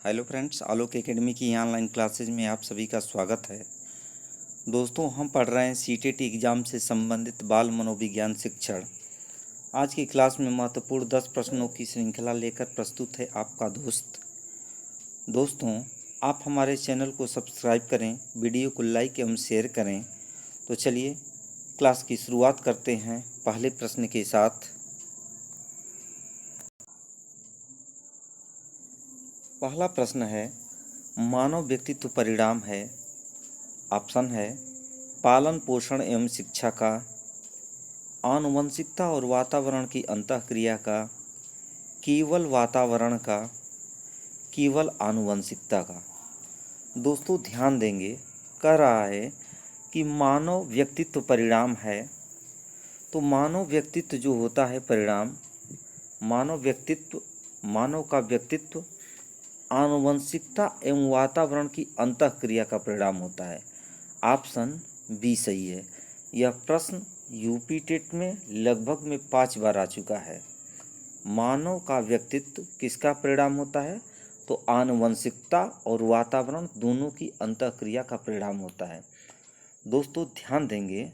Hello friends, आलोक academy की online classes में आप सभी का स्वागत है। दोस्तों, हम पढ़ रहे हैं सीटेट एग्ज़ाम से संबंधित बाल मनोविज्ञान शिक्षण। आज की क्लास में महत्वपूर्ण 10 प्रश्नों की श्रृंखला लेकर प्रस्तुत है आपका दोस्त। दोस्तों, आप हमारे चैनल को सब्सक्राइब करें, वीडियो को लाइक एवं शेयर करें। तो चलिए क्लास की शुरुआत करते हैं पहले प्रश्न के साथ। पहला प्रश्न है, मानव व्यक्तित्व परिणाम है। ऑप्शन है पालन पोषण एवं शिक्षा का, आनुवंशिकता और वातावरण की अंतःक्रिया का, केवल वातावरण का, केवल आनुवंशिकता का। दोस्तों ध्यान देंगे, कह रहा है कि मानव व्यक्तित्व परिणाम है। तो मानव व्यक्तित्व जो होता है परिणाम, मानव का व्यक्तित्व आनुवंशिकता एवं वातावरण की अंतःक्रिया का परिणाम होता है। ऑप्शन बी सही है। यह प्रश्न यूपी टेट में लगभग में 5 बार आ चुका है। मानव का व्यक्तित्व किसका परिणाम होता है? तो आनुवंशिकता और वातावरण दोनों की अंतःक्रिया का परिणाम होता है। दोस्तों ध्यान देंगे,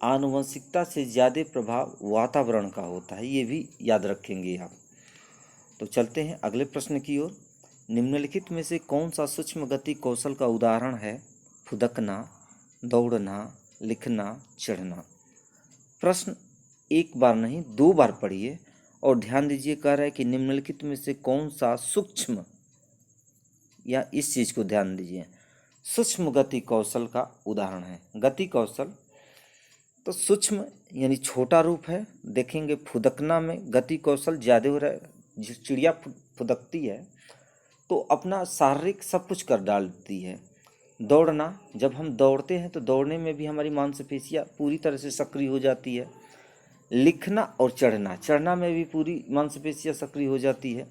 आनुवंशिकता से ज़्यादा प्रभाव वातावरण का होता है, ये भी याद रखेंगे आप। तो चलते हैं अगले प्रश्न की ओर। निम्नलिखित में से कौन सा सूक्ष्म गति कौशल का उदाहरण है? फुदकना, दौड़ना, लिखना, चढ़ना। प्रश्न एक बार नहीं 2 बार पढ़िए और ध्यान दीजिए, कह रहा है कि निम्नलिखित में से कौन सा सूक्ष्म, या इस चीज़ को ध्यान दीजिए, सूक्ष्म गति कौशल का उदाहरण है। गति कौशल तो सूक्ष्म यानी छोटा रूप है। देखेंगे फुदकना में गति कौशल ज़्यादा हो रहा है। चिड़िया फुदकती है तो अपना शारीरिक सब कुछ कर डालती है। दौड़ना, जब हम दौड़ते हैं तो दौड़ने में भी हमारी मांसपेशियाँ पूरी तरह से सक्रिय हो जाती है। लिखना और चढ़ना में भी पूरी मांसपेशियाँ सक्रिय हो जाती है।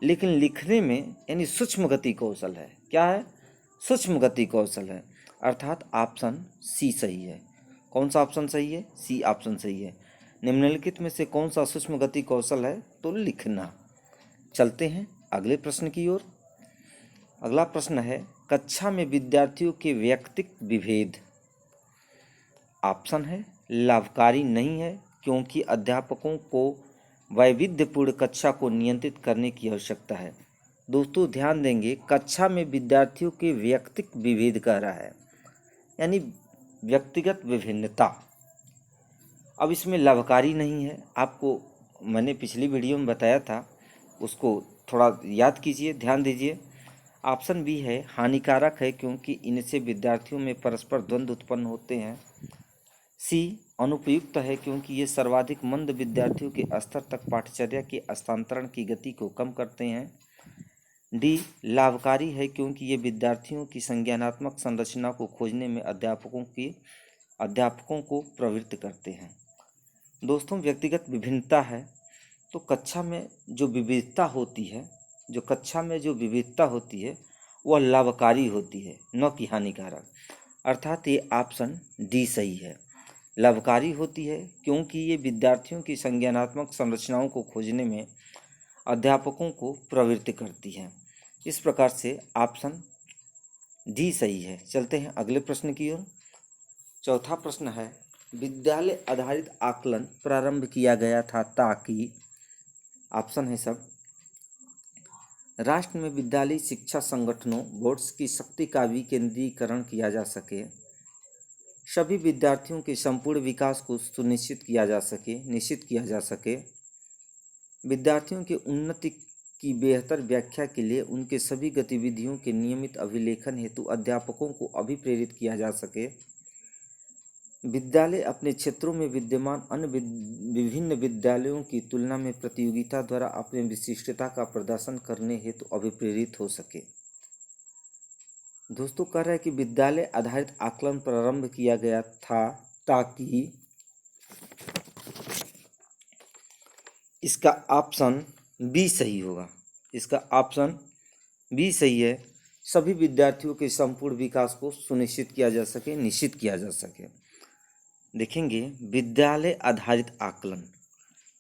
लेकिन लिखने में यानी सूक्ष्म गति कौशल है। क्या है? सूक्ष्म गति कौशल है, अर्थात ऑप्शन सी सही है। कौन सा ऑप्शन सही है? सी ऑप्शन सही है। निम्नलिखित में से कौन सा सूक्ष्म गति कौशल है? तो लिखना। चलते हैं अगले प्रश्न की ओर। अगला प्रश्न है, कक्षा में विद्यार्थियों के वैयक्तिक विभेद। ऑप्शन है लाभकारी नहीं है, क्योंकि अध्यापकों को वैविध्यपूर्ण कक्षा को नियंत्रित करने की आवश्यकता है। दोस्तों ध्यान देंगे, कक्षा में विद्यार्थियों के वैयक्तिक विभेद कह रहा है, यानी व्यक्तिगत विभिन्नता। अब इसमें लाभकारी नहीं है, आपको मैंने पिछली वीडियो में बताया था, उसको थोड़ा याद कीजिए, ध्यान दीजिए। ऑप्शन बी है हानिकारक है, क्योंकि इनसे विद्यार्थियों में परस्पर द्वंद्व उत्पन्न होते हैं। सी अनुपयुक्त है, क्योंकि ये सर्वाधिक मंद विद्यार्थियों के स्तर तक पाठ्यचर्या के हस्तांतरण की गति को कम करते हैं। डी लाभकारी है, क्योंकि ये विद्यार्थियों की संज्ञानात्मक संरचना को खोजने में अध्यापकों को प्रवृत्त करते हैं। दोस्तों व्यक्तिगत विभिन्नता है तो कक्षा में जो विविधता होती है, वह लाभकारी होती है, न कि हानिकारक। अर्थात ये ऑप्शन डी सही है। लाभकारी होती है क्योंकि ये विद्यार्थियों की संज्ञानात्मक संरचनाओं को खोजने में अध्यापकों को प्रवृत्त करती है। इस प्रकार से ऑप्शन डी सही है। चलते हैं अगले प्रश्न की ओर। चौथा प्रश्न है, विद्यालय आधारित आकलन प्रारंभ किया गया था ताकि, ऑप्शन है सब, राष्ट्र में विद्यालय शिक्षा संगठनों बोर्ड्स की शक्ति का विकेंद्रीकरण किया जा सके, सभी विद्यार्थियों के संपूर्ण विकास को सुनिश्चित निश्चित किया जा सके, विद्यार्थियों के उन्नति की बेहतर व्याख्या के लिए उनके सभी गतिविधियों के नियमित अभिलेखन हेतु अध्यापकों को अभिप्रेरित किया जा सके, विद्यालय अपने क्षेत्रों में विद्यमान अन्य विभिन्न विद्यालयों की तुलना में प्रतियोगिता द्वारा अपनी विशिष्टता का प्रदर्शन करने हेतु अभिप्रेरित हो सके। दोस्तों कह रहा है कि विद्यालय आधारित आकलन प्रारंभ किया गया था ताकि, इसका ऑप्शन बी सही होगा। इसका ऑप्शन बी सही है, सभी विद्यार्थियों के संपूर्ण विकास को सुनिश्चित किया जा सके, निश्चित किया जा सके। देखेंगे विद्यालय आधारित आकलन,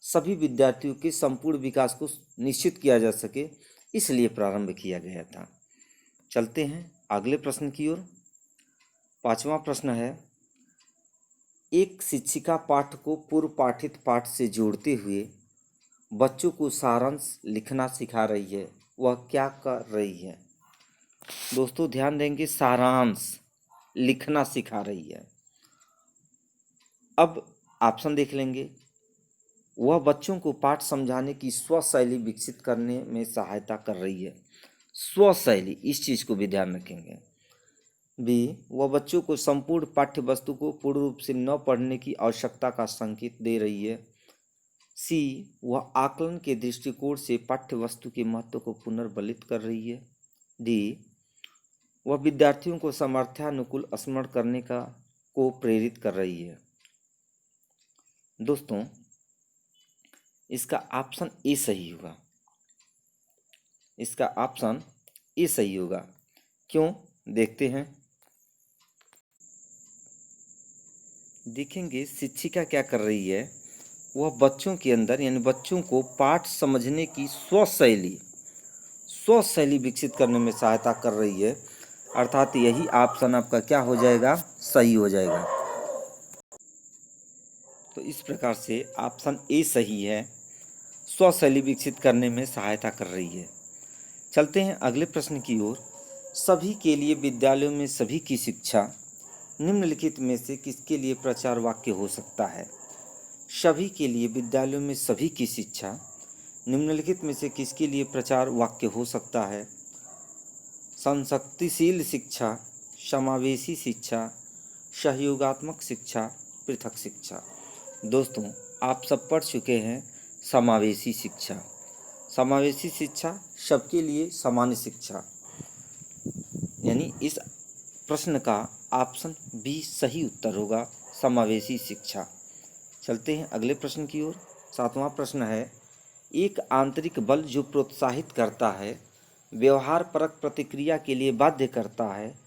सभी विद्यार्थियों के संपूर्ण विकास को निश्चित किया जा सके, इसलिए प्रारंभ किया गया था। चलते हैं अगले प्रश्न की ओर। 5वां प्रश्न है, एक शिक्षिका पाठ को पूर्व पाठित पाठ से जोड़ते हुए बच्चों को सारांश लिखना सिखा रही है, वह क्या कर रही है? दोस्तों ध्यान देंगे, सारांश लिखना सिखा रही है। अब ऑप्शन देख लेंगे। वह बच्चों को पाठ समझाने की स्वशैली विकसित करने में सहायता कर रही है। स्वशैली, इस चीज़ को भी ध्यान रखेंगे। बी, वह बच्चों को संपूर्ण पाठ्य वस्तु को पूर्ण रूप से न पढ़ने की आवश्यकता का संकेत दे रही है। सी, वह आकलन के दृष्टिकोण से पाठ्य वस्तु के महत्व को पुनर्बलित कर रही है। डी, वह विद्यार्थियों को सामर्थ्यानुकूल स्मरण करने को प्रेरित कर रही है। दोस्तों इसका ऑप्शन ए सही होगा। इसका ऑप्शन ए सही होगा। क्यों, देखते हैं। देखेंगे शिक्षिका क्या कर रही है, वह बच्चों के अंदर यानी बच्चों को पाठ समझने की स्वशैली विकसित करने में सहायता कर रही है। अर्थात यही ऑप्शन आपका क्या हो जाएगा, सही हो जाएगा। तो इस प्रकार से ऑप्शन ए सही है, स्वशैली विकसित करने में सहायता कर रही है। चलते हैं अगले प्रश्न की ओर। सभी के लिए विद्यालयों में सभी की शिक्षा निम्नलिखित में से किसके लिए प्रचार वाक्य हो सकता है? सभी के लिए विद्यालयों में सभी की शिक्षा निम्नलिखित में से किसके लिए प्रचार वाक्य हो सकता है? संशक्तिशील शिक्षा, समावेशी शिक्षा, सहयोगात्मक शिक्षा, पृथक शिक्षा। दोस्तों आप सब पढ़ चुके हैं समावेशी शिक्षा। समावेशी शिक्षा सबके लिए सामान्य शिक्षा, यानी इस प्रश्न का ऑप्शन बी सही उत्तर होगा, समावेशी शिक्षा। चलते हैं अगले प्रश्न की ओर। 7वां प्रश्न है, एक आंतरिक बल जो प्रोत्साहित करता है, व्यवहार परक प्रतिक्रिया के लिए बाध्य करता है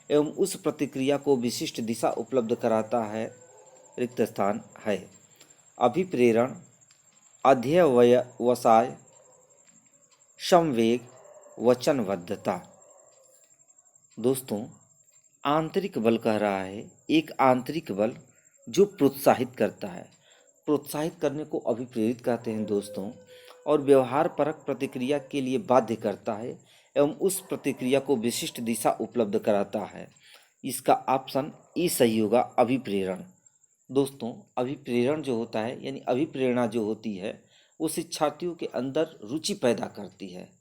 एवं उस प्रतिक्रिया को विशिष्ट दिशा उपलब्ध कराता है, रिक्त स्थान है। अभिप्रेरण, अध्यवसाय, संवेग, वचनबद्धता। दोस्तों आंतरिक बल कह रहा है, एक आंतरिक बल जो प्रोत्साहित करता है। प्रोत्साहित करने को अभिप्रेरित कहते हैं दोस्तों, और व्यवहार परक प्रतिक्रिया के लिए बाध्य करता है एवं उस प्रतिक्रिया को विशिष्ट दिशा उपलब्ध कराता है। इसका ऑप्शन ई सही होगा, अभिप्रेरण। दोस्तों अभिप्रेरण जो होता है यानी अभिप्रेरणा जो होती है वो शिक्षार्थियों के अंदर रुचि पैदा करती है।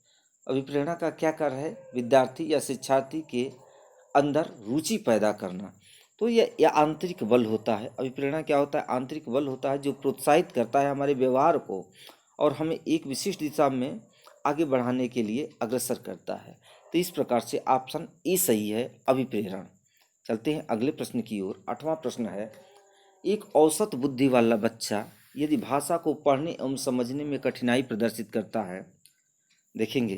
अभिप्रेरणा का क्या कार्य है? विद्यार्थी या शिक्षार्थी के अंदर रुचि पैदा करना। तो यह आंतरिक बल होता है। अभिप्रेरणा क्या होता है? आंतरिक बल होता है जो प्रोत्साहित करता है हमारे व्यवहार को और हमें एक विशिष्ट दिशा में आगे बढ़ाने के लिए अग्रसर करता है। तो इस प्रकार से ऑप्शन ए सही है, अभिप्रेरण। चलते हैं अगले प्रश्न की ओर। 8वां प्रश्न है, एक औसत बुद्धि वाला बच्चा यदि भाषा को पढ़ने एवं समझने में कठिनाई प्रदर्शित करता है, देखेंगे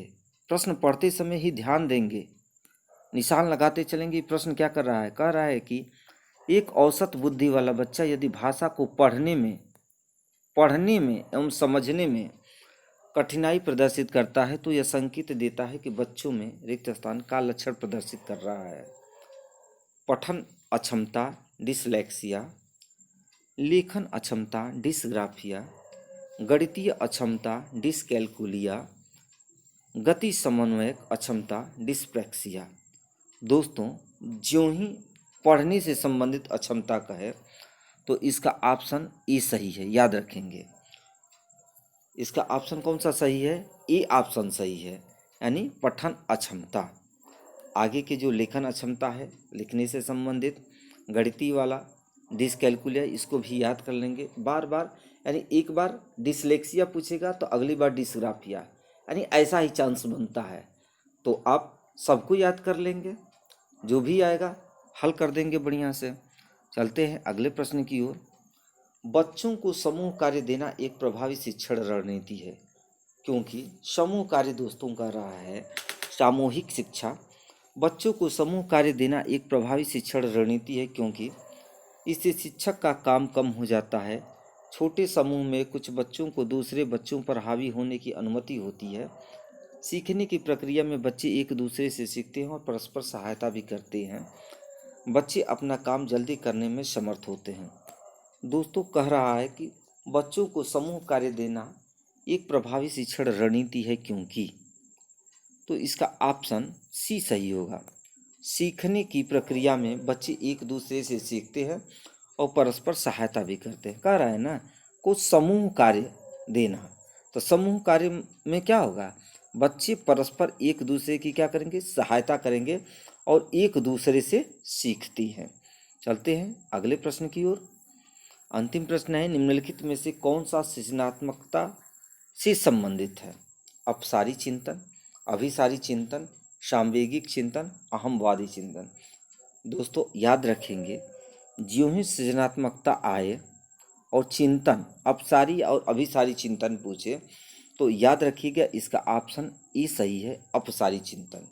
प्रश्न पढ़ते समय ही ध्यान देंगे, निशान लगाते चलेंगे प्रश्न क्या कर रहा है। कह रहा है कि एक औसत बुद्धि वाला बच्चा यदि भाषा को पढ़ने में एवं समझने में कठिनाई प्रदर्शित करता है तो यह संकेत देता है कि बच्चों में रिक्त स्थान का लक्षण प्रदर्शित कर रहा है। पठन अक्षमता, डिसलेक्सिया, लेखन अक्षमता, डिसग्राफिया, गणितीय अक्षमता, डिसकैलकुलिया, गति समन्वयक अक्षमता, डिस्प्रैक्सिया। दोस्तों ज्यों ही पढ़ने से संबंधित अक्षमता का है तो इसका ऑप्शन ए सही है, याद रखेंगे। इसका ऑप्शन कौन सा सही है? ए ऑप्शन सही है, यानी पठन अक्षमता। आगे के जो लेखन अक्षमता है, लिखने से संबंधित, गणितीय वाला, डिसकैलकुलिया, इसको भी याद कर लेंगे बार बार। यानी एक बार डिसलेक्सिया पूछेगा तो अगली बार डिसग्राफिया, यानी ऐसा ही चांस बनता है। तो आप सबको याद कर लेंगे, जो भी आएगा हल कर देंगे बढ़िया से। चलते हैं अगले प्रश्न की ओर। बच्चों को समूह कार्य देना एक प्रभावी शिक्षण रणनीति है, क्योंकि समूह कार्य दोस्तों का रहा है सामूहिक शिक्षा। बच्चों को समूह कार्य देना एक प्रभावी शिक्षण रणनीति है क्योंकि इससे शिक्षक का काम कम हो जाता है। छोटे समूह में कुछ बच्चों को दूसरे बच्चों पर हावी होने की अनुमति होती है। सीखने की प्रक्रिया में बच्चे एक दूसरे से सीखते हैं और परस्पर सहायता भी करते हैं। बच्चे अपना काम जल्दी करने में समर्थ होते हैं। दोस्तों, कह रहा है कि बच्चों को समूह कार्य देना एक प्रभावी शिक्षण रणनीति है, क्योंकि तो इसका ऑप्शन सी सही होगा। सीखने की प्रक्रिया में बच्चे एक दूसरे से सीखते हैं और परस्पर सहायता भी करते हैं। कह रहा है ना, कुछ समूह कार्य देना, तो समूह कार्य में क्या होगा, बच्चे परस्पर एक दूसरे की क्या करेंगे, सहायता करेंगे और एक दूसरे से सीखती हैं। चलते हैं अगले प्रश्न की ओर। अंतिम प्रश्न है, निम्नलिखित में से कौन सा सृजनात्मकता से संबंधित है? अपसारी चिंतन, अभिसारी चिंतन, सामवेगिक चिंतन, अहमवादी चिंतन। दोस्तों याद रखेंगे, ज्यों ही सृजनात्मकता आए और चिंतन अपसारी और अभिसारी चिंतन पूछे तो याद रखिएगा इसका ऑप्शन ए सही है, अपसारी चिंतन।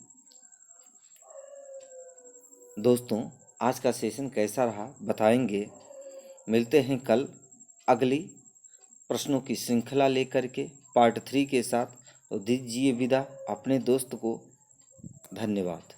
दोस्तों, आज का सेशन कैसा रहा बताएंगे। मिलते हैं कल अगली प्रश्नों की श्रृंखला लेकर के पार्ट 3 के साथ। तो दीजिए विदा अपने दोस्त को। धन्यवाद।